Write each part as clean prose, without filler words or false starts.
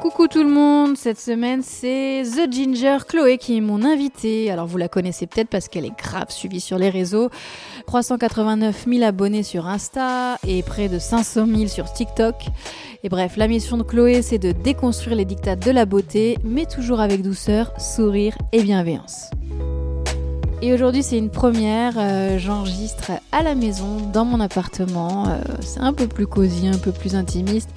Coucou tout le monde, cette semaine c'est The Ginger Chloé qui est mon invitée. Alors vous la connaissez peut-être parce qu'elle est grave suivie sur les réseaux. 389 000 abonnés sur Insta et près de 500 000 sur TikTok. Et bref, la mission de Chloé c'est de déconstruire les diktats de la beauté, mais toujours avec douceur, sourire et bienveillance. Et aujourd'hui c'est une première, j'enregistre à la maison, dans mon appartement. C'est un peu plus cosy, un peu plus intimiste.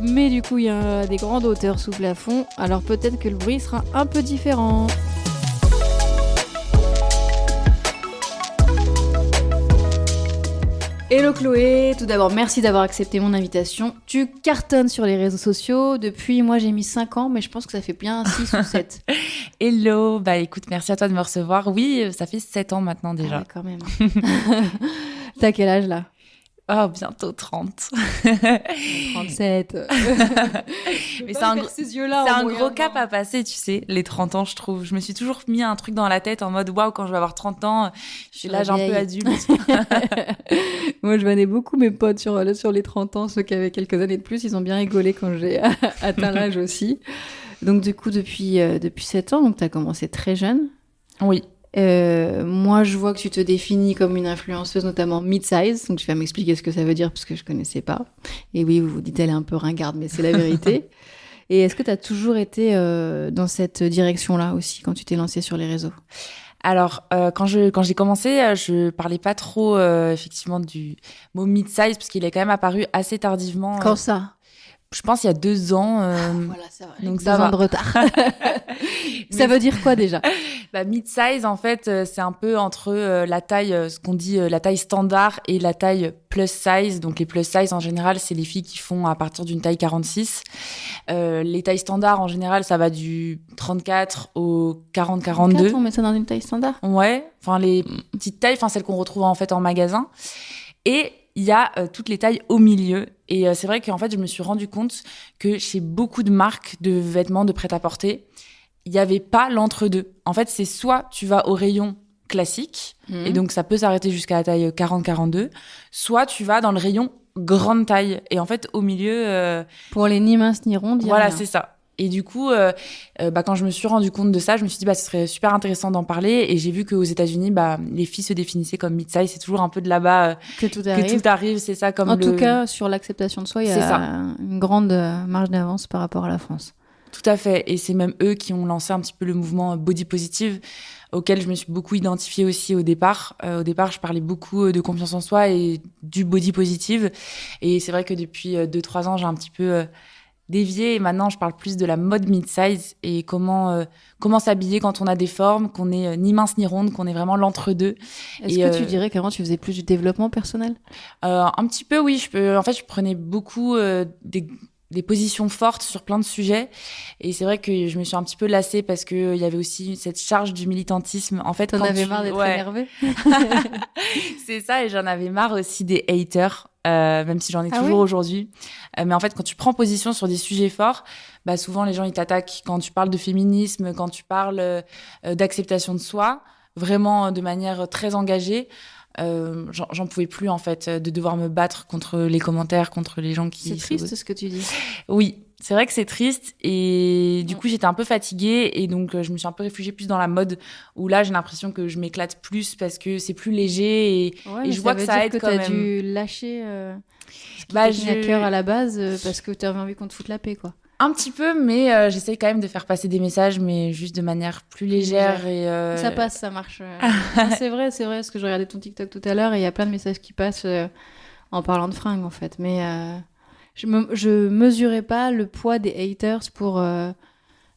Mais du coup, il y a des grandes hauteurs sous plafond, alors peut-être que le bruit sera un peu différent. Hello Chloé, tout d'abord merci d'avoir accepté mon invitation. Tu cartonnes sur les réseaux sociaux, depuis moi j'ai mis 5 ans, mais je pense que ça fait bien 6 ou 7. Hello, bah écoute, merci à toi de me recevoir. Oui, ça fait 7 ans maintenant déjà. Ah ouais, quand même. T'as quel âge là ? Oh, bientôt 30. 37. Mais c'est un gros cap à passer, tu sais, les 30 ans, je trouve. Je me suis toujours mis un truc dans la tête en mode, waouh, quand je vais avoir 30 ans, je suis l'âge un peu adulte. Moi, je voyais beaucoup mes potes sur les 30 ans, ceux qui avaient quelques années de plus, ils ont bien rigolé quand j'ai atteint l'âge aussi. Donc, du coup, depuis 7 ans, donc tu as commencé très jeune. Oui. Moi, je vois que tu te définis comme une influenceuse, notamment mid-size. Donc, tu vas m'expliquer ce que ça veut dire parce que je connaissais pas. Et oui, vous vous dites, elle est un peu ringarde, mais c'est la vérité. Et est-ce que tu as toujours été dans cette direction-là aussi quand tu t'es lancée sur les réseaux ? Alors, quand j'ai commencé, je parlais pas trop effectivement du mot mid-size parce qu'il est quand même apparu assez tardivement. Quand ça ? Je pense il y a 2 ans. Voilà, ça va. Donc 2 ans de retard. Ça veut dire quoi déjà ? Bah, mid-size, en fait, c'est un peu entre la taille, ce qu'on dit la taille standard et la taille plus size. Donc les plus size, en général, c'est les filles qui font à partir d'une taille 46. Les tailles standards, en général, ça va du 34 au 40-42. On met ça dans une taille standard ? Ouais, enfin les petites tailles, enfin celles qu'on retrouve en fait en magasin. Et il y a toutes les tailles au milieu. Et c'est vrai qu'en fait, je me suis rendu compte que chez beaucoup de marques de vêtements, de prêt-à-porter, il n'y avait pas l'entre-deux. En fait, c'est soit tu vas au rayon classique, et donc ça peut s'arrêter jusqu'à la taille 40-42, soit tu vas dans le rayon grande taille. Et en fait, au milieu... Pour les ni minces ni rondes, voilà, rien. c'est ça. Et du coup, quand je me suis rendu compte de ça, je me suis dit, ce serait super intéressant d'en parler. Et j'ai vu qu'aux États-Unis, les filles se définissaient comme mid-size. C'est toujours un peu de là-bas que tout arrive, c'est ça. Comme en tout cas, sur l'acceptation de soi, il y a ça. Une grande marge d'avance par rapport à la France. Tout à fait. Et c'est même eux qui ont lancé un petit peu le mouvement body positive, auquel je me suis beaucoup identifiée aussi au départ. Au départ, je parlais beaucoup de confiance en soi et du body positive. Et c'est vrai que depuis 2-3 ans, j'ai un petit peu... dévié, et maintenant je parle plus de la mode mid-size et comment s'habiller quand on a des formes, qu'on est ni mince ni ronde, qu'on est vraiment l'entre-deux. Est-ce que tu dirais qu'avant tu faisais plus du développement personnel ? Un petit peu, oui. Je prenais beaucoup des positions fortes sur plein de sujets, et c'est vrai que je me suis un petit peu lassée parce que il y avait aussi cette charge du militantisme. En fait, t'en avais marre d'être énervée. C'est ça, et j'en avais marre aussi des haters. Même si j'en ai toujours aujourd'hui. Mais en fait, quand tu prends position sur des sujets forts, souvent les gens ils t'attaquent. Quand tu parles de féminisme, quand tu parles d'acceptation de soi, vraiment de manière très engagée, j'en pouvais plus en fait de devoir me battre contre les commentaires, contre les gens qui... C'est triste ce que tu dis. Oui, c'est vrai que c'est triste, et du coup j'étais un peu fatiguée, et donc je me suis un peu réfugiée plus dans la mode, où là j'ai l'impression que je m'éclate plus parce que c'est plus léger, et je vois que ça aide quand même. Ça veut dire que t'as dû lâcher ce qui t'a tenu à cœur à la base parce que t'avais envie qu'on te foute la paix, quoi. Un petit peu, mais j'essaye quand même de faire passer des messages, mais juste de manière plus légère. Et ça passe, ça marche. C'est vrai, parce que je regardais ton TikTok tout à l'heure et il y a plein de messages qui passent en parlant de fringues, en fait. Mais je mesurais pas le poids des haters pour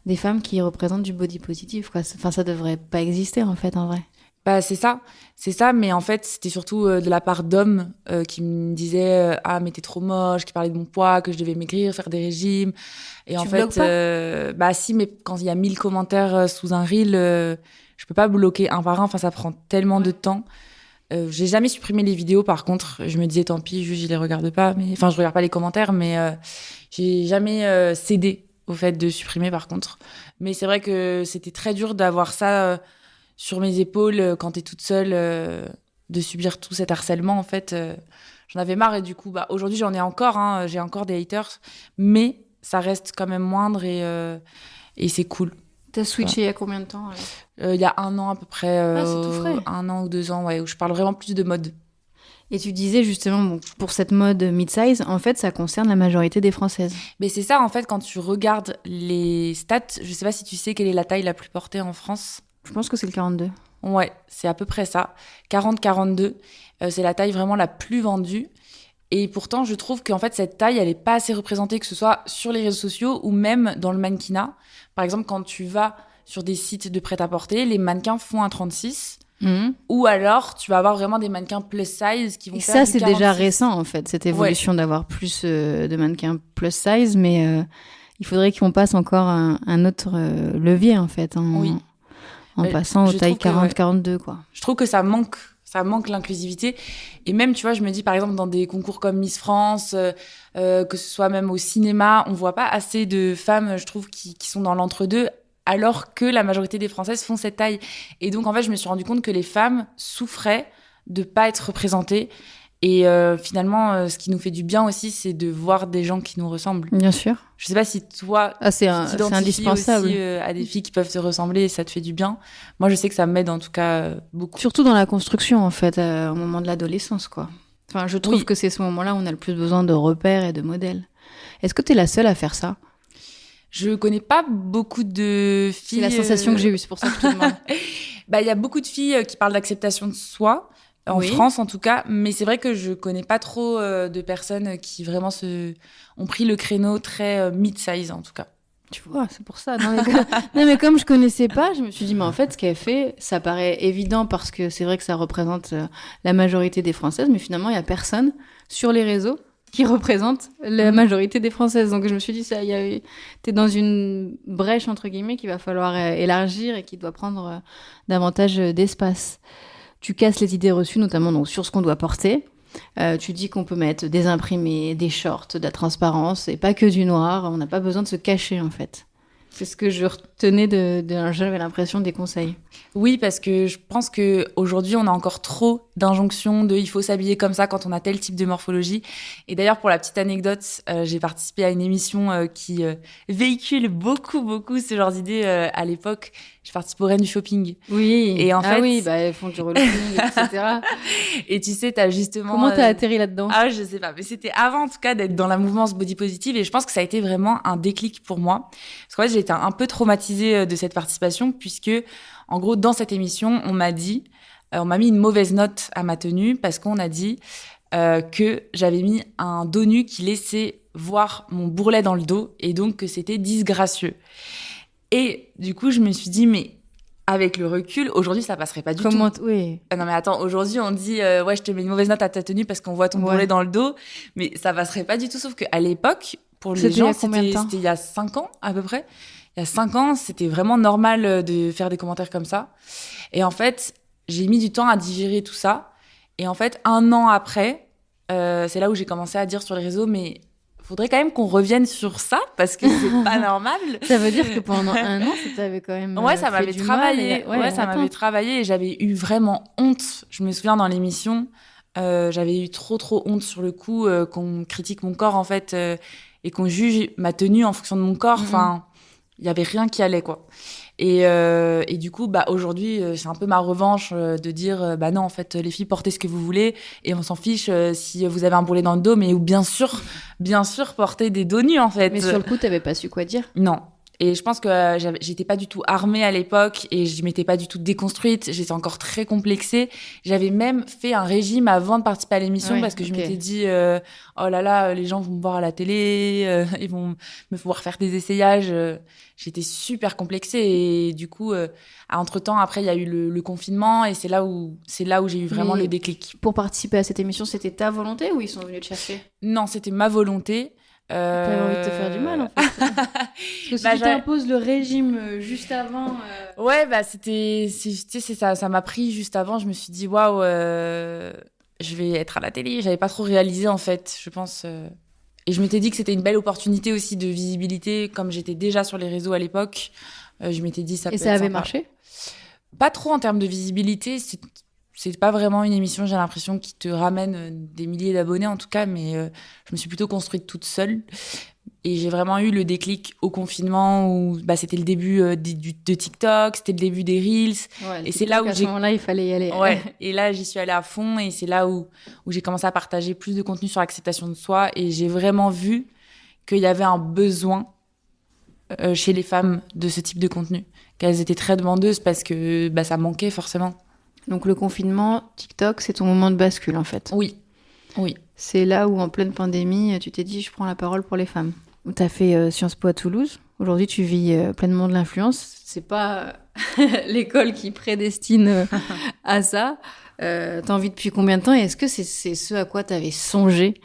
des femmes qui représentent du body positif, quoi. Enfin, ça devrait pas exister, en fait, en vrai. C'est ça, mais en fait c'était surtout de la part d'hommes qui me disaient ah mais t'es trop moche, qui parlaient de mon poids, que je devais maigrir, faire des régimes, et tu en fait si, mais quand il y a 1000 commentaires sous un reel, je peux pas bloquer un par un, enfin ça prend tellement de temps. J'ai jamais supprimé les vidéos, par contre je me disais tant pis, juste je les regarde pas, mais enfin je regarde pas les commentaires, mais j'ai jamais cédé au fait de supprimer, par contre. Mais c'est vrai que c'était très dur d'avoir ça sur mes épaules quand t'es toute seule, de subir tout cet harcèlement, en fait. J'en avais marre, et du coup, aujourd'hui, j'en ai encore, j'ai encore des haters, mais ça reste quand même moindre et c'est cool. T'as switché il y a combien de temps Il y a 1 an à peu près. C'est tout frais. 1 an ou 2 ans, où je parle vraiment plus de mode. Et tu disais justement, pour cette mode mid-size, en fait, ça concerne la majorité des Françaises. Mais c'est ça, en fait, quand tu regardes les stats, je sais pas si tu sais quelle est la taille la plus portée en France. Je pense que c'est le 42. Ouais, c'est à peu près ça. 40-42, c'est la taille vraiment la plus vendue. Et pourtant, je trouve qu'en fait, cette taille, elle est pas assez représentée, que ce soit sur les réseaux sociaux ou même dans le mannequinat. Par exemple, quand tu vas sur des sites de prêt-à-porter, les mannequins font un 36. Ou alors, tu vas avoir vraiment des mannequins plus size qui vont faire ça, du c'est 46. déjà récent, en fait, cette évolution d'avoir plus de mannequins plus size, mais il faudrait qu'on passe encore un autre levier, en fait, en passant aux tailles 40-42, quoi. Je trouve que ça manque l'inclusivité. Et même, tu vois, je me dis, par exemple, dans des concours comme Miss France, que ce soit même au cinéma, on voit pas assez de femmes, je trouve, qui sont dans l'entre-deux, alors que la majorité des Françaises font cette taille. Et donc, en fait, je me suis rendu compte que les femmes souffraient de pas être représentées. Et finalement, ce qui nous fait du bien aussi, c'est de voir des gens qui nous ressemblent. Bien sûr. Je sais pas si toi, c'est indispensable. aussi à des filles qui peuvent te ressembler et ça te fait du bien. Moi, je sais que ça m'aide en tout cas beaucoup. Surtout dans la construction, en fait, au moment de l'adolescence, quoi. Enfin, je trouve que c'est ce moment-là où on a le plus besoin de repères et de modèles. Est-ce que tu es la seule à faire ça ? Je connais pas beaucoup de filles. C'est la sensation que j'ai eue, c'est pour ça que je te demande. Il y a beaucoup de filles qui parlent d'acceptation de soi, en France en tout cas, mais c'est vrai que je connais pas trop de personnes qui vraiment ont pris le créneau très mid-size en tout cas. Tu vois, c'est pour ça. Non, mais comme je connaissais pas, je me suis dit, mais en fait, ce qu'elle fait, ça paraît évident parce que c'est vrai que ça représente la majorité des Françaises, mais finalement, il y a personne sur les réseaux qui représente la majorité des Françaises. Donc je me suis dit, t'es dans une brèche, entre guillemets, qu'il va falloir élargir et qui doit prendre davantage d'espace. Tu casses les idées reçues, notamment donc, sur ce qu'on doit porter. Tu dis qu'on peut mettre des imprimés, des shorts, de la transparence, et pas que du noir. On n'a pas besoin de se cacher, en fait. C'est ce que je retenais j'avais l'impression des conseils. Oui, parce que je pense qu'aujourd'hui, on a encore trop d'injonctions il faut s'habiller comme ça quand on a tel type de morphologie. Et d'ailleurs, pour la petite anecdote, j'ai participé à une émission qui véhicule beaucoup ce genre d'idées à l'époque. Je participe aux Reines du shopping. Oui. Et en fait, elles font du relooking, etc. Et tu sais, t'as justement... Comment t'as atterri là-dedans ? Ah, je sais pas. Mais c'était avant, en tout cas, d'être dans la mouvance body positive. Et je pense que ça a été vraiment un déclic pour moi. Parce qu'en fait, j'ai été un peu traumatisée de cette participation puisque, en gros, dans cette émission, on m'a mis une mauvaise note à ma tenue parce qu'on a dit que j'avais mis un dos nu qui laissait voir mon bourrelet dans le dos et donc que c'était disgracieux. Et du coup, je me suis dit, mais avec le recul, aujourd'hui, ça passerait pas du tout. Oui. Non, mais attends, aujourd'hui, on dit, je te mets une mauvaise note à ta tenue parce qu'on voit ton bourrelet dans le dos. Mais ça passerait pas du tout. Sauf qu'à l'époque, pour les gens, c'était il y a 5 ans, à peu près. Il y a 5 ans, c'était vraiment normal de faire des commentaires comme ça. Et en fait, j'ai mis du temps à digérer tout ça. Et en fait, 1 an après, c'est là où j'ai commencé à dire sur les réseaux, mais faudrait quand même qu'on revienne sur ça parce que c'est pas normal. Ça veut dire que pendant 1 an, ça t'avait quand même ça m'avait travaillé. Ça m'avait travaillé et j'avais eu vraiment honte. Je me souviens dans l'émission, j'avais eu trop honte sur le coup qu'on critique mon corps en fait et qu'on juge ma tenue en fonction de mon corps. Enfin, il y avait rien qui allait quoi. Et du coup, aujourd'hui, c'est un peu ma revanche de dire, non, en fait, les filles, portez ce que vous voulez et on s'en fiche si vous avez un bourrelet dans le dos, mais bien sûr, portez des dos nus, en fait. Mais sur le coup, t'avais pas su quoi dire. Non. Et je pense que j'étais pas du tout armée à l'époque et je m'étais pas du tout déconstruite. J'étais encore très complexée. J'avais même fait un régime avant de participer à l'émission parce que je m'étais dit, oh là là, les gens vont me voir à la télé, ils vont me voir faire des essayages. J'étais super complexée et du coup, entre-temps, après, il y a eu le confinement et c'est là où j'ai eu vraiment le déclic. Pour participer à cette émission, c'était ta volonté ou ils sont venus te chercher ? Non, c'était ma volonté. T'avais envie de te faire du mal, en fait. Parce que si tu t'imposes le régime juste avant... Ouais, c'est ça. Ça m'a pris juste avant. Je me suis dit, waouh, je vais être à la télé. J'avais pas trop réalisé, en fait, je pense. Et je m'étais dit que c'était une belle opportunité aussi de visibilité. Comme j'étais déjà sur les réseaux à l'époque, je m'étais dit, ça peut être Et ça avait sympa. marché ? Pas trop en termes de visibilité. c'est pas vraiment une émission, j'ai l'impression, qui te ramène des milliers d'abonnés en tout cas, mais je me suis plutôt construite toute seule. Et j'ai vraiment eu le déclic au confinement où c'était le début de TikTok, c'était le début des Reels. Ouais, et c'est là où à ce moment-là, il fallait y aller. Ouais. Et là, j'y suis allée à fond et c'est là où j'ai commencé à partager plus de contenu sur l'acceptation de soi et j'ai vraiment vu qu'il y avait un besoin chez les femmes de ce type de contenu, qu'elles étaient très demandeuses parce que ça manquait forcément. Donc le confinement, TikTok, c'est ton moment de bascule en fait. Oui. C'est là où en pleine pandémie, tu t'es dit je prends la parole pour les femmes. Tu as fait Sciences Po à Toulouse. Aujourd'hui, tu vis pleinement de l'influence. C'est pas l'école qui prédestine à ça. T'as envie depuis combien de temps et est-ce que c'est ce à quoi tu avais songé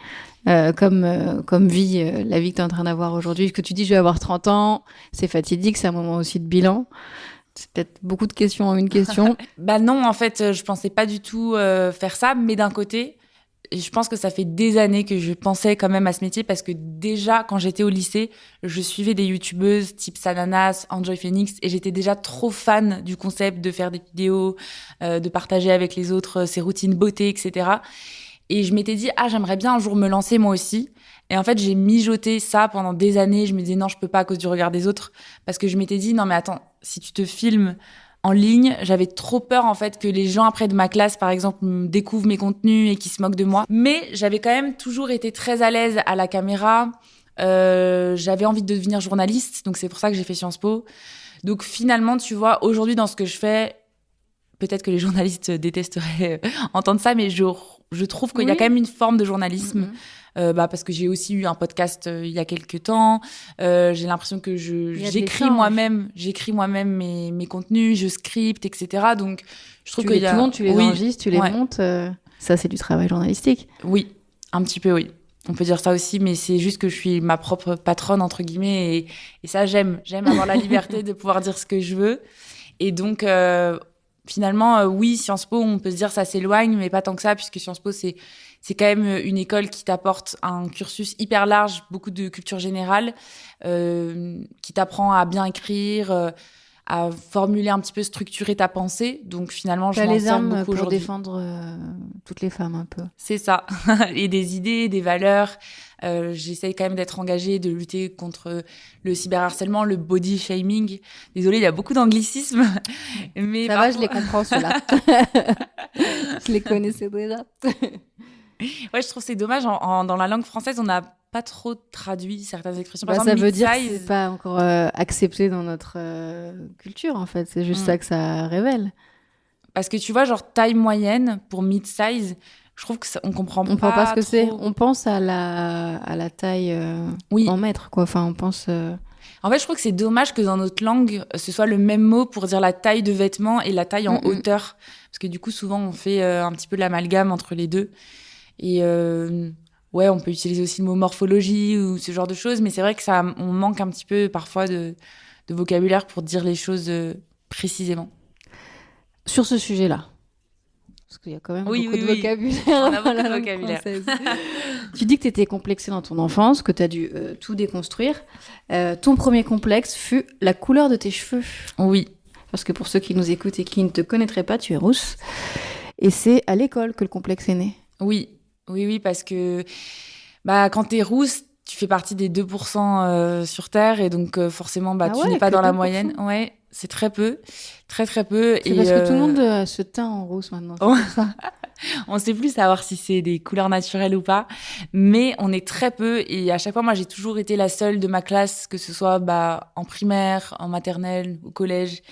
comme vie, la vie que tu es en train d'avoir aujourd'hui? Est-ce que tu dis je vais avoir 30 ans, c'est fatidique, c'est un moment aussi de bilan? C'est peut-être beaucoup de questions en une question. Non, en fait, je pensais pas du tout faire ça, mais d'un côté, je pense que ça fait des années que je pensais quand même à ce métier parce que déjà, quand j'étais au lycée, je suivais des youtubeuses type Sananas, Enjoy Phoenix et j'étais déjà trop fan du concept de faire des vidéos, de partager avec les autres ces routines beauté, etc. Et je m'étais dit, j'aimerais bien un jour me lancer moi aussi. Et en fait, j'ai mijoté ça pendant des années. Je me disais, non, je peux pas à cause du regard des autres. Parce que je m'étais dit, non, mais attends, si tu te filmes en ligne, j'avais trop peur, en fait, que les gens après de ma classe, par exemple, me découvrent mes contenus et qu'ils se moquent de moi. Mais j'avais quand même toujours été très à l'aise à la caméra. J'avais envie de devenir journaliste. Donc, c'est pour ça que j'ai fait Sciences Po. Donc, finalement, tu vois, aujourd'hui, dans ce que je fais, peut-être que les journalistes détesteraient entendre ça, mais je trouve qu'il y a quand même une forme de journalisme. Parce que j'ai aussi eu un podcast il y a quelques temps. J'ai l'impression que j'écris moi-même mes contenus, je scripte, etc. Donc, je trouve qu'il y a... Tout le monde, tu les enregistres, tu les montes. Ça, c'est du travail journalistique. Oui, un petit peu, oui. On peut dire ça aussi, mais c'est juste que je suis ma propre patronne, entre guillemets. Et ça, j'aime avoir la liberté de pouvoir dire ce que je veux. Et donc... finalement, oui, Sciences Po, on peut se dire ça s'éloigne, mais pas tant que ça, puisque Sciences Po, c'est quand même une école qui t'apporte un cursus hyper large, beaucoup de culture générale, qui t'apprend à bien écrire, à formuler un petit peu, structurer ta pensée. Donc finalement, je m'en sers beaucoup aujourd'hui. Pour défendre toutes les femmes un peu. C'est ça. Et des idées, des valeurs. J'essaye quand même d'être engagée, de lutter contre le cyberharcèlement, le body shaming. Désolée, il y a beaucoup d'anglicismes. Mais ça va, je les comprends, ceux-là. Je les connaissais déjà. Ouais, je trouve que c'est dommage. Dans la langue française, on n'a pas trop traduit certaines expressions. Par exemple, ça veut dire que c'est pas encore accepté dans notre culture, en fait. C'est juste ça que ça révèle. Parce que tu vois, genre taille moyenne pour mid-size, je trouve que on comprend pas. On comprend pas ce que trop. c'est. On pense à la taille en mètres, quoi. Enfin, on pense. En fait, je trouve que c'est dommage que dans notre langue, ce soit le même mot pour dire la taille de vêtements et la taille en hauteur. Parce que du coup, souvent, on fait un petit peu l'amalgame entre les deux. Et ouais, on peut utiliser aussi le mot morphologie ou ce genre de choses, mais c'est vrai que on manque un petit peu parfois de vocabulaire pour dire les choses précisément. Sur ce sujet-là, parce qu'il y a quand même beaucoup de vocabulaire. On a beaucoup de vocabulaire. Tu dis que tu étais complexée dans ton enfance, que tu as dû tout déconstruire. Ton premier complexe fut la couleur de tes cheveux. Oui. Parce que pour ceux qui nous écoutent et qui ne te connaîtraient pas, tu es rousse. Et c'est à l'école que le complexe est né. Oui, parce que quand t'es rousse, tu fais partie des 2% sur Terre et donc forcément tu n'es pas dans la moyenne. Ouais, c'est très peu, très très peu. C'est parce que tout le monde se teint en rousse maintenant. C'est ça. On sait plus savoir si c'est des couleurs naturelles ou pas, mais on est très peu et à chaque fois, moi, j'ai toujours été la seule de ma classe, que ce soit en primaire, en maternelle, au collège.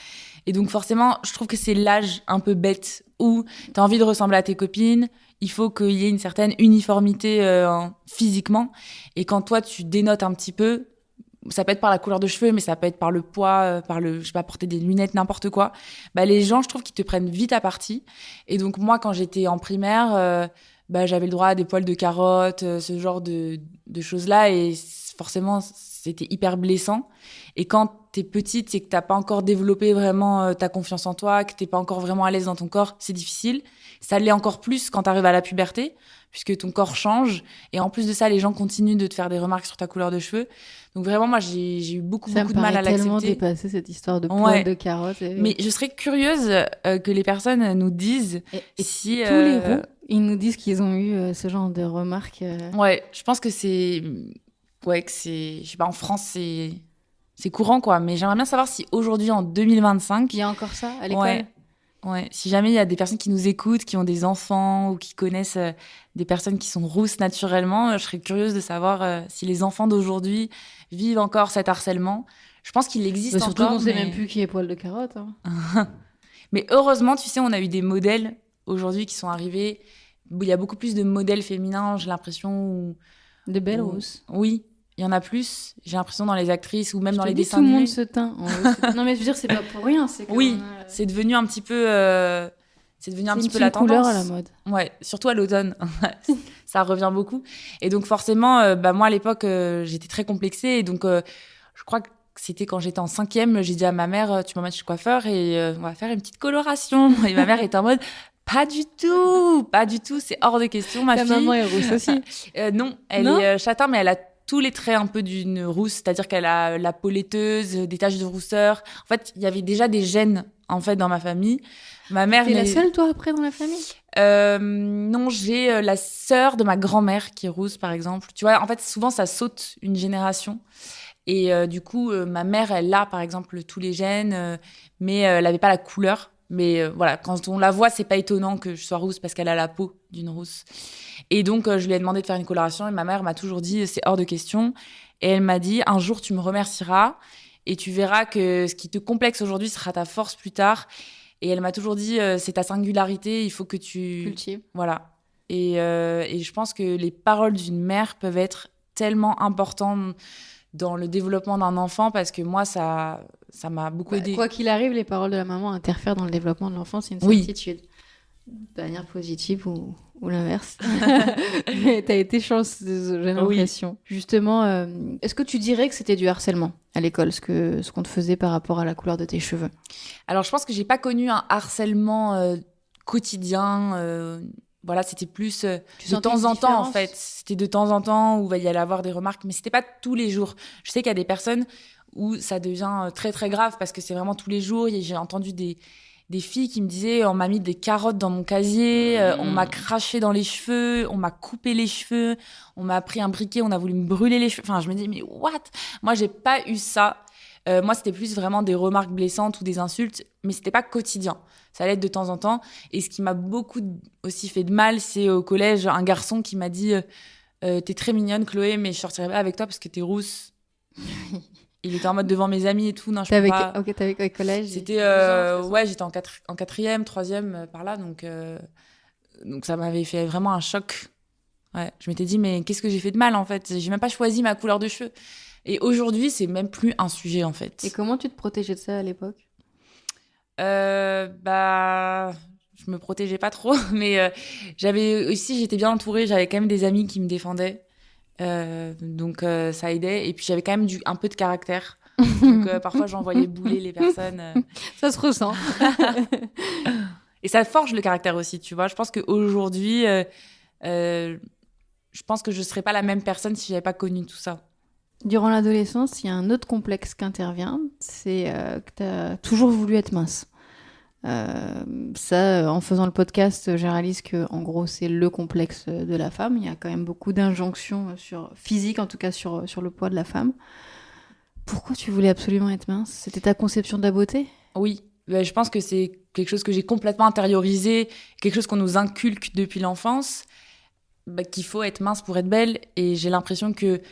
Et donc forcément, je trouve que c'est l'âge un peu bête où t'as envie de ressembler à tes copines. Il faut qu'il y ait une certaine uniformité physiquement. Et quand toi, tu dénotes un petit peu, ça peut être par la couleur de cheveux, mais ça peut être par le poids, je sais pas, porter des lunettes, n'importe quoi. Les gens, je trouve qu'ils te prennent vite à partie. Et donc, moi, quand j'étais en primaire, j'avais le droit à des poils de carotte, ce genre de choses-là. Et forcément, c'était hyper blessant. Et quand t'es petite, c'est que t'as pas encore développé vraiment ta confiance en toi, que t'es pas encore vraiment à l'aise dans ton corps, c'est difficile. Ça l'est encore plus quand t'arrives à la puberté, puisque ton corps change. Et en plus de ça, les gens continuent de te faire des remarques sur ta couleur de cheveux. Donc vraiment, moi, j'ai eu beaucoup de mal à l'accepter. Ça me paraît tellement dépassé, cette histoire de poils de carottes. Mais je serais curieuse que les personnes nous disent si... tous les roux, ils nous disent qu'ils ont eu ce genre de remarques. Ouais, je pense que c'est... Ouais, que c'est... Je sais pas, en France, c'est courant, quoi. Mais j'aimerais bien savoir si aujourd'hui, en 2025... Il y a encore ça à l'école. Ouais. Si jamais il y a des personnes qui nous écoutent, qui ont des enfants ou qui connaissent des personnes qui sont rousses naturellement, je serais curieuse de savoir si les enfants d'aujourd'hui vivent encore cet harcèlement. Je pense qu'il existe surtout encore. Surtout qu'on sait même plus qui est poil de carotte. Hein. Mais heureusement, tu sais, on a eu des modèles aujourd'hui qui sont arrivés. Il y a beaucoup plus de modèles féminins, j'ai l'impression. De belles rousses. Oui. Il y en a plus, j'ai l'impression, dans les actrices ou même dans les dessins animés. Tout le monde se teint. Non, mais je veux dire, c'est pas pour rien. C'est oui, c'est devenu un petit peu, c'est devenu un petit peu la tendance. Couleur à la mode. Ouais, surtout à l'automne, ça revient beaucoup. Et donc forcément, moi à l'époque, j'étais très complexée. Et donc, je crois que c'était quand j'étais en 5e, j'ai dit à ma mère, tu m'emmènes chez le coiffeur et on va faire une petite coloration. Et ma mère était en mode. Pas du tout, c'est hors de question, ma fille. Ta maman est rousse aussi. Non, elle est châtain, mais elle a tous les traits un peu d'une rousse, c'est-à-dire qu'elle a la peau laiteuse, des taches de rousseur. En fait, il y avait déjà des gènes en fait dans ma famille. Ma mère. T'es la seule toi après dans la famille ? Non, j'ai la sœur de ma grand-mère qui est rousse par exemple. Tu vois, en fait, souvent ça saute une génération. Et du coup, ma mère, elle a par exemple tous les gènes, mais elle avait pas la couleur. Mais voilà, quand on la voit, c'est pas étonnant que je sois rousse parce qu'elle a la peau d'une rousse. Et donc, je lui ai demandé de faire une coloration et ma mère m'a toujours dit c'est hors de question. Et elle m'a dit un jour, tu me remercieras et tu verras que ce qui te complexe aujourd'hui sera ta force plus tard. Et elle m'a toujours dit c'est ta singularité, il faut que tu... cultives. Voilà. Et je pense que les paroles d'une mère peuvent être tellement importantes dans le développement d'un enfant parce que moi, ça m'a beaucoup aidé. Quoi qu'il arrive, les paroles de la maman interfèrent dans le développement de l'enfant, c'est une certitude. Oui. De manière positive ou l'inverse. Mais t'as été chanceuse, j'ai l'impression. Oui. Justement, est-ce que tu dirais que c'était du harcèlement à l'école, ce qu'on te faisait par rapport à la couleur de tes cheveux ? Alors, je pense que j'ai pas connu un harcèlement quotidien. Voilà, c'était plus de temps en temps, en fait. C'était de temps en temps où il y allait avoir des remarques, mais c'était pas tous les jours. Je sais qu'il y a des personnes où ça devient très, très grave parce que c'est vraiment tous les jours. J'ai entendu des filles qui me disaient on m'a mis des carottes dans mon casier, on m'a craché dans les cheveux, on m'a coupé les cheveux, on m'a pris un briquet, on a voulu me brûler les cheveux. Enfin, je me dis mais what ? Moi, j'ai pas eu ça. Moi, c'était plus vraiment des remarques blessantes ou des insultes, mais c'était pas quotidien. Ça allait être de temps en temps. Et ce qui m'a beaucoup aussi fait de mal, c'est au collège, un garçon qui m'a dit t'es très mignonne, Chloé, mais je sortirai pas avec toi parce que t'es rousse. Il était en mode devant mes amis et tout. Non, je peux pas. Ok, t'avais quoi, collège ? C'était ouais, j'étais en 4e, 3e par là, donc ça m'avait fait vraiment un choc. Ouais, je m'étais dit mais qu'est-ce que j'ai fait de mal en fait ? J'ai même pas choisi ma couleur de cheveux. Et aujourd'hui, c'est même plus un sujet en fait. Et comment tu te protégeais de ça à l'époque ? Je me protégeais pas trop, mais j'étais bien entourée, j'avais quand même des amis qui me défendaient. Donc ça aidait et puis j'avais quand même un peu de caractère donc parfois j'envoyais bouler les personnes ça se ressent et ça forge le caractère aussi, tu vois. Je pense qu'aujourd'hui je pense que je serais pas la même personne si j'avais pas connu tout ça. Durant l'adolescence, il y a un autre complexe qui intervient, c'est que tu as toujours voulu être mince. Ça, en faisant le podcast, je réalise que, en gros, c'est le complexe de la femme. Il y a quand même beaucoup d'injonctions physiques, en tout cas sur le poids de la femme. Pourquoi tu voulais absolument être mince ? C'était ta conception de la beauté ? Oui, je pense que c'est quelque chose que j'ai complètement intériorisé, quelque chose qu'on nous inculque depuis l'enfance, qu'il faut être mince pour être belle. Et j'ai l'impression que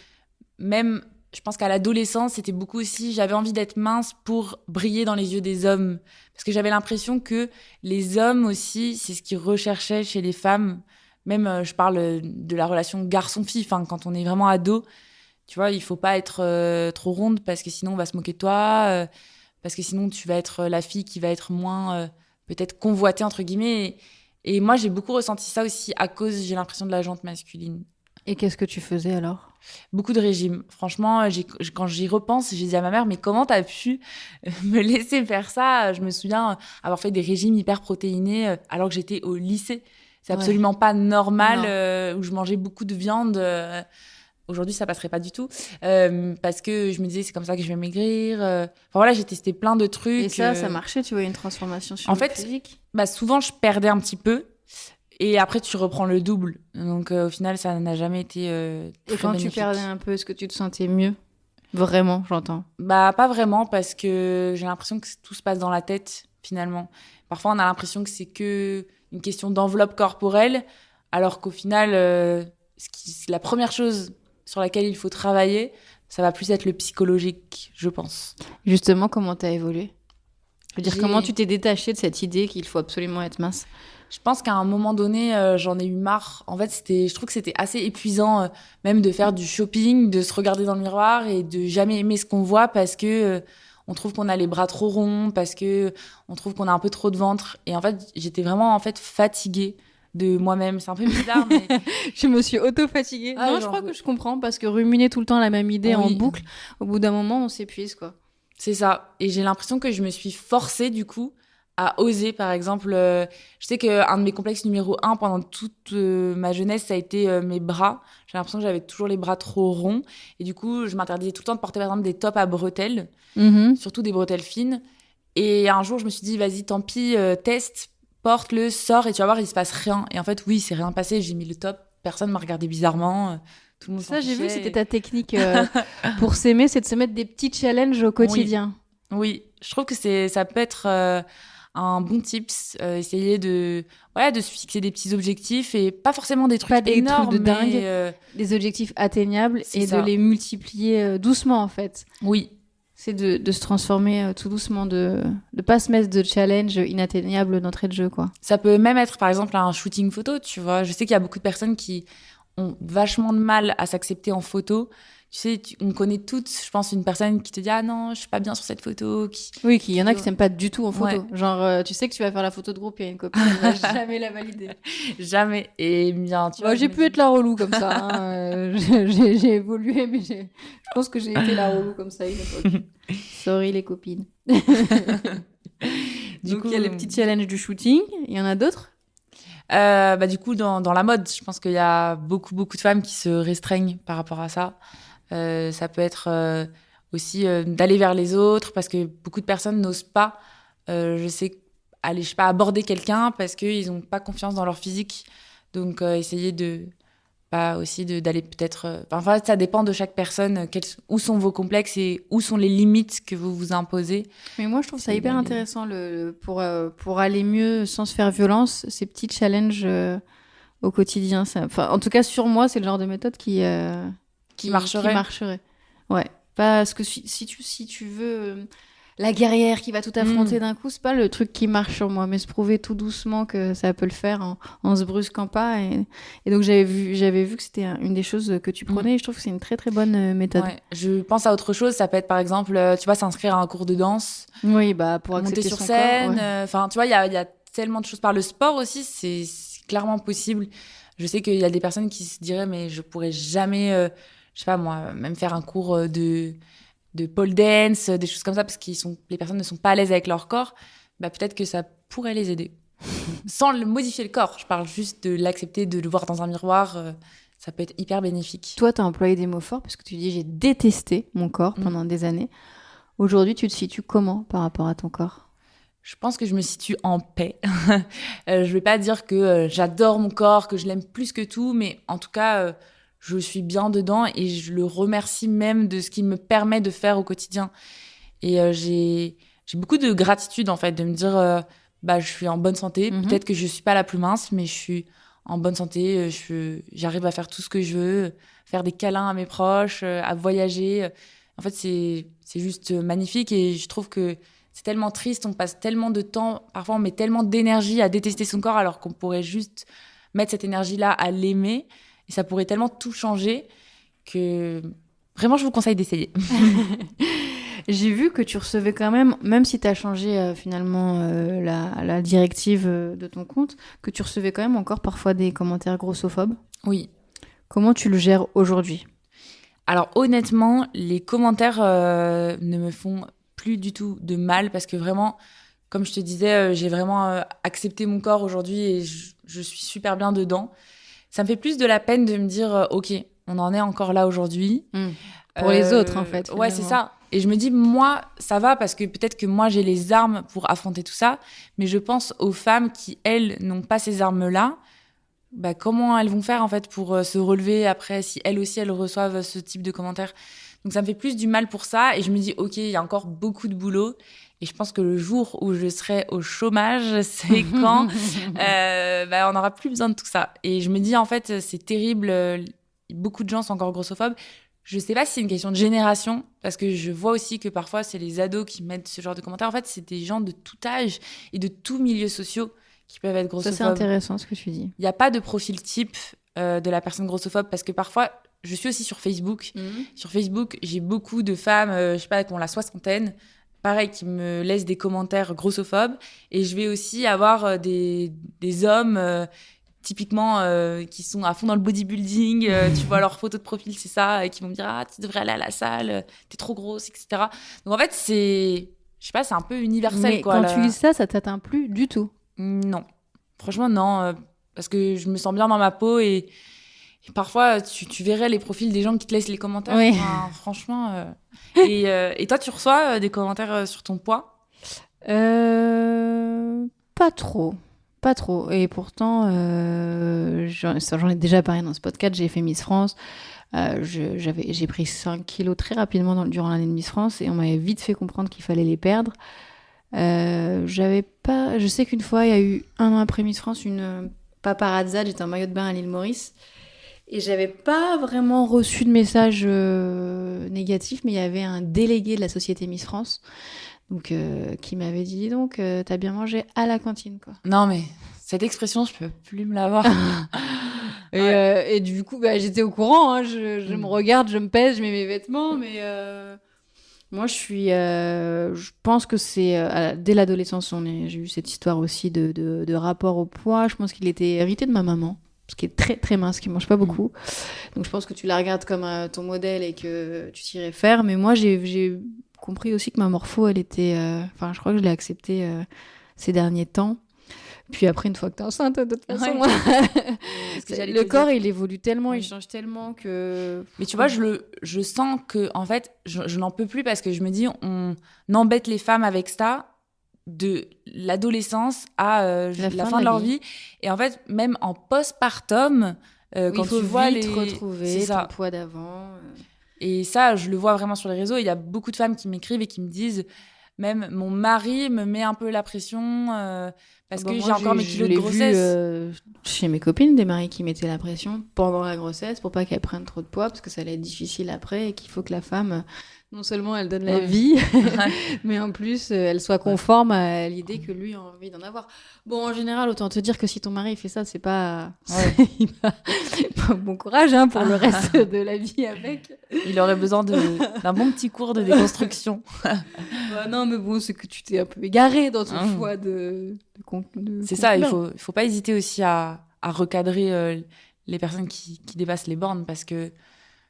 même... Je pense qu'à l'adolescence, c'était beaucoup aussi... J'avais envie d'être mince pour briller dans les yeux des hommes. Parce que j'avais l'impression que les hommes aussi, c'est ce qu'ils recherchaient chez les femmes. Même, je parle de la relation garçon-fille. Enfin, quand on est vraiment ado, tu vois, il faut pas être trop ronde parce que sinon, on va se moquer de toi. Parce que sinon, tu vas être la fille qui va être moins, peut-être, convoitée, entre guillemets. Et moi, j'ai beaucoup ressenti ça aussi à cause, j'ai l'impression, de la jante masculine. Et qu'est-ce que tu faisais alors? Beaucoup de régimes. Franchement, quand j'y repense, j'ai dit à ma mère, mais comment t'as pu me laisser faire ça? Je me souviens avoir fait des régimes hyper protéinés alors que j'étais au lycée. C'est absolument pas normal, où je mangeais beaucoup de viande. Aujourd'hui, ça passerait pas du tout. Parce que je me disais, c'est comme ça que je vais maigrir. Enfin voilà, j'ai testé plein de trucs. Et ça marchait, tu vois, une transformation sur le physique? Bah, souvent, je perdais un petit peu. Et après, tu reprends le double. Donc, au final, ça n'a jamais été très Et quand bénéfique. tu perdais un peu, est-ce que tu te sentais mieux? Vraiment, j'entends. Bah, pas vraiment, parce que j'ai l'impression que tout se passe dans la tête, finalement. Parfois, on a l'impression que c'est que une question d'enveloppe corporelle, alors qu'au final, la première chose sur laquelle il faut travailler, ça va plus être le psychologique, je pense. Justement, comment t'as évolué? Je veux dire, comment tu t'es détachée de cette idée qu'il faut absolument être mince? Je pense qu'à un moment donné, j'en ai eu marre. En fait, je trouve que c'était assez épuisant, même de faire du shopping, de se regarder dans le miroir et de jamais aimer ce qu'on voit parce que on trouve qu'on a les bras trop ronds, parce que on trouve qu'on a un peu trop de ventre. Et en fait, j'étais vraiment fatiguée de moi-même. C'est un peu bizarre, mais je me suis auto-fatiguée. Ah, non, je crois que je comprends parce que ruminer tout le temps la même idée en boucle, au bout d'un moment, on s'épuise, quoi. C'est ça. Et j'ai l'impression que je me suis forcée, du coup, à oser. Par exemple, je sais qu'un de mes complexes numéro 1 pendant toute ma jeunesse, ça a été mes bras. J'ai l'impression que j'avais toujours les bras trop ronds. Et du coup, je m'interdisais tout le temps de porter, par exemple, des tops à bretelles, surtout des bretelles fines. Et un jour, je me suis dit, vas-y, tant pis, teste, porte-le, sors, et tu vas voir, il se passe rien. Et en fait, oui, c'est rien passé. J'ai mis le top, personne m'a regardé bizarrement. Tout le monde ça, j'ai vu, c'était ta technique pour s'aimer, c'est de se mettre des petits challenges au quotidien. Oui, je trouve que ça peut être un bon tips, essayer de se fixer des petits objectifs et pas forcément des trucs pas des énormes, trucs de dingue, des objectifs atteignables et de les multiplier doucement en fait. Oui. C'est de se transformer tout doucement, de pas se mettre de challenge inatteignable d'entrée de jeu, quoi. Ça peut même être par exemple un shooting photo, tu vois. Je sais qu'il y a beaucoup de personnes qui ont vachement de mal à s'accepter en photo. Tu sais, on connaît toutes, je pense, une personne qui te dit « Ah non, je suis pas bien sur cette photo. » Oui, qu'il y en a qui s'aiment pas du tout en photo. Ouais. Genre, tu sais que tu vas faire la photo de groupe, il y a une copine, elle va jamais la valider. Jamais. Et bien, tu vois... J'ai pu être la relou comme ça. Hein. J'ai évolué, mais je pense que j'ai été la relou comme ça à une époque. Sorry les copines. Donc, il y a les petits challenges du shooting. Il y en a d'autres? Du coup, dans la mode, je pense qu'il y a beaucoup de femmes qui se restreignent par rapport à ça. Ça peut être aussi d'aller vers les autres parce que beaucoup de personnes n'osent pas, aborder quelqu'un parce qu'ils n'ont pas confiance dans leur physique. Donc, essayer d'aller peut-être... Enfin, ça dépend de chaque personne, où sont vos complexes et où sont les limites que vous vous imposez. Mais moi, je trouve ça hyper intéressant pour aller mieux sans se faire violence, ces petits challenges au quotidien. En tout cas, sur moi, c'est le genre de méthode qui marcherait. Ouais. Parce que si tu veux la guerrière qui va tout affronter d'un coup, c'est pas le truc qui marche sur moi, mais se prouver tout doucement que ça peut le faire en se brusquant pas. Et donc j'avais vu que c'était une des choses que tu prenais et je trouve que c'est une très très bonne méthode. Ouais. Je pense à autre chose, ça peut être par exemple, tu vois, s'inscrire à un cours de danse. Oui, pour monter sur scène. Enfin, tu vois, il y a tellement de choses par le sport aussi, c'est clairement possible. Je sais qu'il y a des personnes qui se diraient, mais je pourrais jamais, je sais pas moi, même faire un cours de pole dance, des choses comme ça, parce que les personnes ne sont pas à l'aise avec leur corps. Bah, peut-être que ça pourrait les aider. Sans modifier le corps. Je parle juste de l'accepter, de le voir dans un miroir. Ça peut être hyper bénéfique. Toi, tu as employé des mots forts parce que tu dis j'ai détesté mon corps pendant des années. Aujourd'hui, tu te situes comment par rapport à ton corps ? Je pense que je me situe en paix. Je vais pas dire que j'adore mon corps, que je l'aime plus que tout, mais en tout cas, je suis bien dedans et je le remercie même de ce qu'il me permet de faire au quotidien. Et j'ai beaucoup de gratitude, en fait, de me dire, je suis en bonne santé. Peut-être que je suis pas la plus mince, mais je suis en bonne santé. J'arrive à faire tout ce que je veux, faire des câlins à mes proches, à voyager. En fait, c'est juste magnifique et je trouve que c'est tellement triste, on passe tellement de temps, parfois on met tellement d'énergie à détester son corps alors qu'on pourrait juste mettre cette énergie-là à l'aimer et ça pourrait tellement tout changer que vraiment je vous conseille d'essayer. J'ai vu que tu recevais quand même si tu as changé finalement la directive de ton compte, que tu recevais quand même encore parfois des commentaires grossophobes. Oui. Comment tu le gères aujourd'hui? Alors honnêtement, les commentaires ne me font plus du tout de mal parce que vraiment, comme je te disais, j'ai vraiment accepté mon corps aujourd'hui et je suis super bien dedans. Ça me fait plus de la peine de me dire, ok, on en est encore là aujourd'hui. Pour les autres, en fait. Ouais, c'est ça. Et je me dis, moi, ça va parce que peut-être que moi, j'ai les armes pour affronter tout ça. Mais je pense aux femmes qui, elles, n'ont pas ces armes-là. Bah, comment elles vont faire, en fait, pour se relever après, si elles aussi, elles reçoivent ce type de commentaires. Donc, ça me fait plus du mal pour ça. Et je me dis, OK, il y a encore beaucoup de boulot. Et je pense que le jour où je serai au chômage, c'est quand on n'aura plus besoin de tout ça. Et je me dis, en fait, c'est terrible. Beaucoup de gens sont encore grossophobes. Je sais pas si c'est une question de génération, parce que je vois aussi que parfois, c'est les ados qui mettent ce genre de commentaires. En fait, c'est des gens de tout âge et de tout milieu sociaux qui peuvent être grossophobes. Ça, c'est intéressant ce que tu dis. Il n'y a pas de profil type de la personne grossophobe, parce que parfois, je suis aussi sur Facebook. Sur Facebook, j'ai beaucoup de femmes, je sais pas, qui ont la soixantaine, pareil, qui me laissent des commentaires grossophobes. Et je vais aussi avoir des hommes... typiquement qui sont à fond dans le bodybuilding, tu vois leur photo de profil, c'est ça, et qui vont me dire ah tu devrais aller à la salle, t'es trop grosse, etc. Donc en fait c'est, je sais pas, c'est un peu universel. Mais quoi. Quand tu lis ça t'atteint plus du tout? Non, franchement non, parce que je me sens bien dans ma peau et parfois tu verrais les profils des gens qui te laissent les commentaires. Oui. Enfin, franchement. Et toi tu reçois des commentaires sur ton poids? Pas trop. Pas trop. Et pourtant, j'en ai déjà parlé dans ce podcast, j'ai fait Miss France. J'ai pris 5 kilos très rapidement durant l'année de Miss France et on m'avait vite fait comprendre qu'il fallait les perdre. Je sais qu'une fois, il y a eu 1 an après Miss France, une paparazza, j'étais en maillot de bain à l'île Maurice. Et j'avais pas vraiment reçu de message négatif, mais il y avait un délégué de la société Miss France. Donc, qui m'avait dit, donc, t'as bien mangé à la cantine, quoi. Non, mais cette expression, je peux plus me l'avoir. Et du coup, j'étais au courant. Hein, je me regarde, je me pèse, je mets mes vêtements. Mais moi, je pense que c'est... dès l'adolescence, j'ai eu cette histoire aussi de rapport au poids. Je pense qu'il était hérité de ma maman, parce qu'elle est très, très mince, qui mange pas beaucoup. Donc, je pense que tu la regardes comme ton modèle et que tu t'y réfères. Mais moi, j'ai compris aussi que ma morpho, elle était... je crois que je l'ai acceptée ces derniers temps. Puis après, une fois que t'es enceinte, de toute façon, le corps, il évolue tellement, il change tellement que... Mais tu vois, je sens que, en fait, je n'en peux plus parce que je me dis, on embête les femmes avec ça de l'adolescence à la fin de leur vie. Et en fait, même en postpartum, quand tu vois les... retrouver ton poids d'avant... Et ça, je le vois vraiment sur les réseaux. Il y a beaucoup de femmes qui m'écrivent et qui me disent, même mon mari me met un peu la pression parce que j'ai encore mes kilos de grossesse. Vu, chez mes copines, des maris qui mettaient la pression pendant la grossesse pour pas qu'elles prennent trop de poids parce que ça allait être difficile après et qu'il faut que la femme, non seulement elle donne la vie, mais en plus elle soit conforme à l'idée que lui a envie d'en avoir. Bon, en général, autant te dire que si ton mari fait ça, c'est pas... bon courage pour le reste de la vie avec. Il aurait besoin d'un bon petit cours de déconstruction. Non, mais bon, c'est que tu t'es un peu égaré dans ton choix de c'est ça, il faut pas hésiter aussi à recadrer les personnes qui dépassent les bornes parce que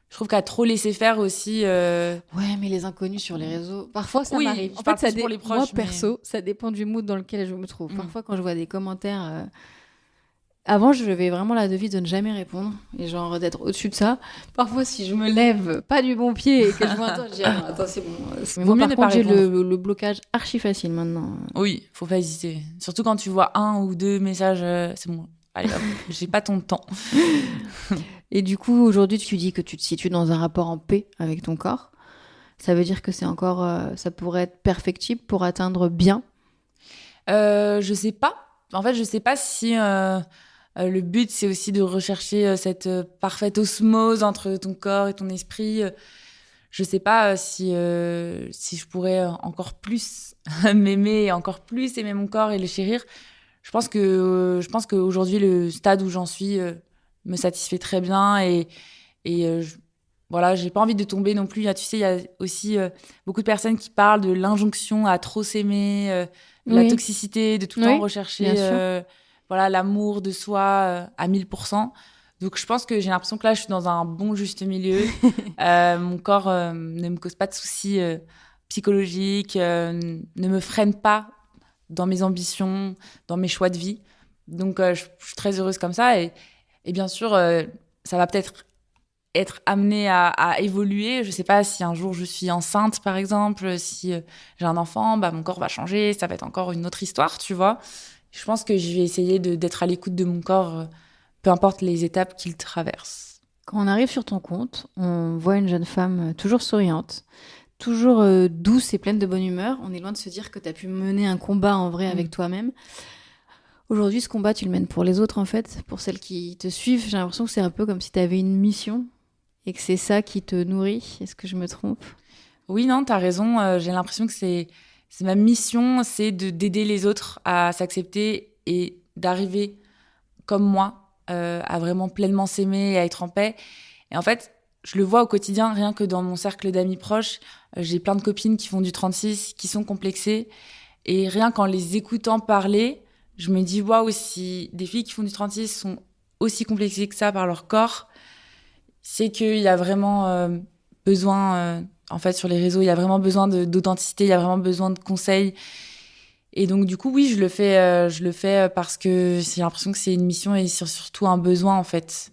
je trouve qu'à trop laisser faire aussi... Ouais, mais les inconnus sur les réseaux, parfois ça m'arrive. En fait, pour les proches, moi, perso, ça dépend du mood dans lequel je me trouve. Parfois, quand je vois des commentaires... Avant, je vais vraiment la devise de ne jamais répondre et genre d'être au-dessus de ça. Parfois, si je me lève pas du bon pied et que je vois un temps, je dis attends, c'est bon. Mais moi, par contre, j'ai le blocage archi facile maintenant. Oui, faut pas hésiter. Surtout quand tu vois 1 ou 2 messages, c'est bon. Allez, hop, j'ai pas ton temps. Et du coup, aujourd'hui, tu dis que tu te situes dans un rapport en paix avec ton corps. Ça veut dire que c'est encore, ça pourrait être perfectible pour atteindre bien. Je sais pas. En fait, je sais pas si le but c'est aussi de rechercher cette parfaite osmose entre ton corps et ton esprit. Je sais pas si je pourrais encore plus m'aimer, encore plus aimer mon corps et le chérir. Je pense qu'aujourd'hui le stade où j'en suis me satisfait très bien et voilà, j'ai pas envie de tomber non plus. Tu sais, il y a aussi beaucoup de personnes qui parlent de l'injonction à trop s'aimer, la toxicité, de tout le temps rechercher voilà, l'amour de soi à 1000%. Donc, je pense que j'ai l'impression que là, je suis dans un bon juste milieu. Mon corps ne me cause pas de soucis psychologiques, ne me freine pas dans mes ambitions, dans mes choix de vie. Donc, je suis très heureuse comme ça. Et bien sûr, ça va peut-être être amené à évoluer. Je sais pas si un jour je suis enceinte, par exemple, si j'ai un enfant, bah, mon corps va changer. Ça va être encore une autre histoire, tu vois. Je pense que je vais essayer d'être à l'écoute de mon corps, peu importe les étapes qu'il traverse. Quand on arrive sur ton compte, on voit une jeune femme toujours souriante, toujours douce et pleine de bonne humeur. On est loin de se dire que tu as pu mener un combat en vrai avec toi-même. Aujourd'hui, ce combat, tu le mènes pour les autres, en fait, pour celles qui te suivent. J'ai l'impression que c'est un peu comme si tu avais une mission et que c'est ça qui te nourrit. Est-ce que je me trompe ? Oui, non, t'as raison. J'ai l'impression que c'est ma mission, c'est d'aider les autres à s'accepter et d'arriver, comme moi, à vraiment pleinement s'aimer et à être en paix. Et en fait, je le vois au quotidien, rien que dans mon cercle d'amis proches. J'ai plein de copines qui font du 36, qui sont complexées. Et rien qu'en les écoutant parler, je me dis, waouh, si des filles qui font du 36 sont aussi complexées que ça par leur corps, c'est qu'il y a vraiment besoin, en fait, sur les réseaux, il y a vraiment besoin d'authenticité, il y a vraiment besoin de conseils. Et donc, du coup, oui, je le fais parce que j'ai l'impression que c'est une mission et surtout un besoin, en fait.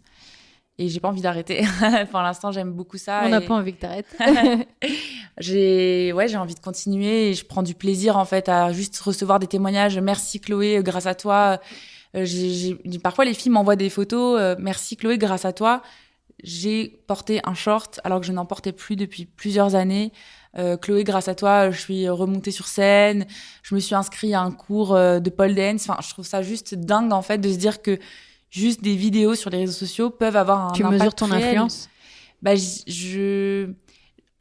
Et j'ai pas envie d'arrêter. Pour l'instant, j'aime beaucoup ça. On n'a pas envie que t'arrêtes. J'ai envie de continuer et je prends du plaisir, en fait, à juste recevoir des témoignages. Merci Chloé, grâce à toi. Parfois, les filles m'envoient des photos. Merci Chloé, grâce à toi. J'ai porté un short alors que je n'en portais plus depuis plusieurs années. Chloé, grâce à toi, je suis remontée sur scène. Je me suis inscrite à un cours de pole dance. Enfin, je trouve ça juste dingue, en fait, de se dire que juste des vidéos sur les réseaux sociaux peuvent avoir un impact réel. Tu mesures ton influence ? Bah, je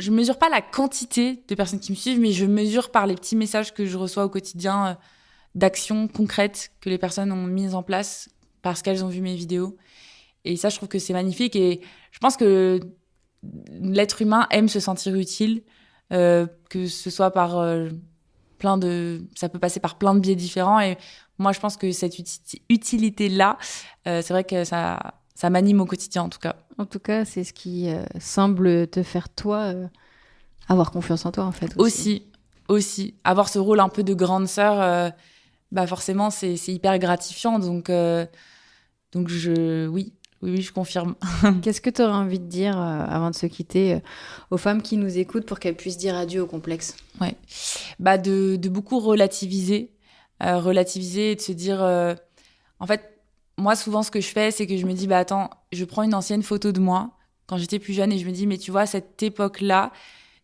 mesure pas la quantité de personnes qui me suivent, mais je mesure par les petits messages que je reçois au quotidien d'actions concrètes que les personnes ont mises en place parce qu'elles ont vu mes vidéos. Et ça, je trouve que c'est magnifique. Et je pense que l'être humain aime se sentir utile, que ce soit par ça peut passer par plein de biais différents. Et moi, je pense que cette utilité-là, c'est vrai que ça m'anime au quotidien, en tout cas. En tout cas, c'est ce qui semble te faire, toi, avoir confiance en toi, en fait. Aussi. Avoir ce rôle un peu de grande sœur, bah forcément, c'est hyper gratifiant. Donc oui, je confirme. Qu'est-ce que tu aurais envie de dire, avant de se quitter, aux femmes qui nous écoutent pour qu'elles puissent dire adieu au complexe ? Ouais. Bah, de beaucoup relativiser et de se dire... en fait, moi, souvent, ce que je fais, c'est que je me dis, bah attends, je prends une ancienne photo de moi quand j'étais plus jeune et je me dis, mais tu vois, à cette époque-là,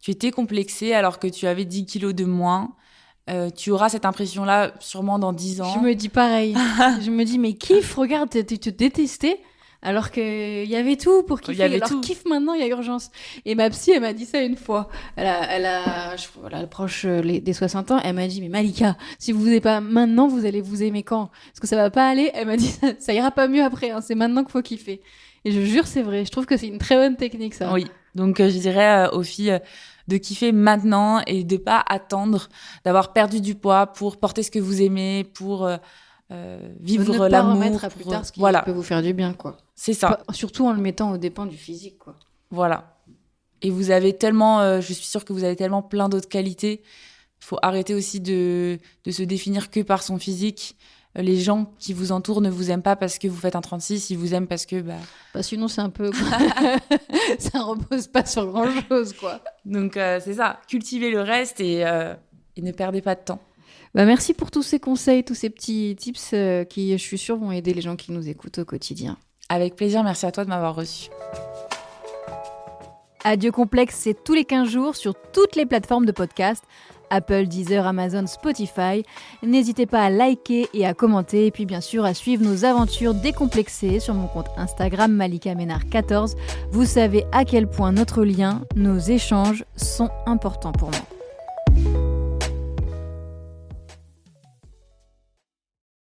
tu étais complexée alors que tu avais 10 kilos de moins. Tu auras cette impression-là sûrement dans 10 ans. Je me dis pareil. Je me dis, mais kiffe, regarde, tu te détestais alors qu'il y avait tout pour kiffer. Alors kiffe maintenant, il y a urgence. Et ma psy, elle m'a dit ça une fois. Elle approche des 60 ans. Elle m'a dit, mais Malika, si vous n'aimez pas maintenant, vous allez vous aimer quand ? Parce que ça va pas aller. Elle m'a dit, ça ira pas mieux après. Hein. C'est maintenant qu'il faut kiffer. Et je jure, c'est vrai. Je trouve que c'est une très bonne technique, ça. Oui. Donc, je dirais aux filles de kiffer maintenant et de pas attendre d'avoir perdu du poids pour porter ce que vous aimez, pour vivre l'amour. Ne pas remettre à plus tard ce qui peut vous faire du bien, quoi. C'est ça. Surtout en le mettant aux dépens du physique, quoi. Voilà. Et vous avez tellement, je suis sûre que vous avez tellement plein d'autres qualités. Il faut arrêter aussi de se définir que par son physique. Les gens qui vous entourent ne vous aiment pas parce que vous faites un 36, ils vous aiment parce que... sinon, c'est un peu... ça repose pas sur grand-chose, quoi. Donc, c'est ça. Cultivez le reste et ne perdez pas de temps. Merci pour tous ces conseils, tous ces petits tips qui, je suis sûre, vont aider les gens qui nous écoutent au quotidien. Avec plaisir. Merci à toi de m'avoir reçu. Adieu Complexe, c'est tous les 15 jours sur toutes les plateformes de podcast. Apple, Deezer, Amazon, Spotify. N'hésitez pas à liker et à commenter. Et puis bien sûr à suivre nos aventures décomplexées sur mon compte Instagram Malika Ménard 14. Vous savez à quel point notre lien, nos échanges sont importants pour moi.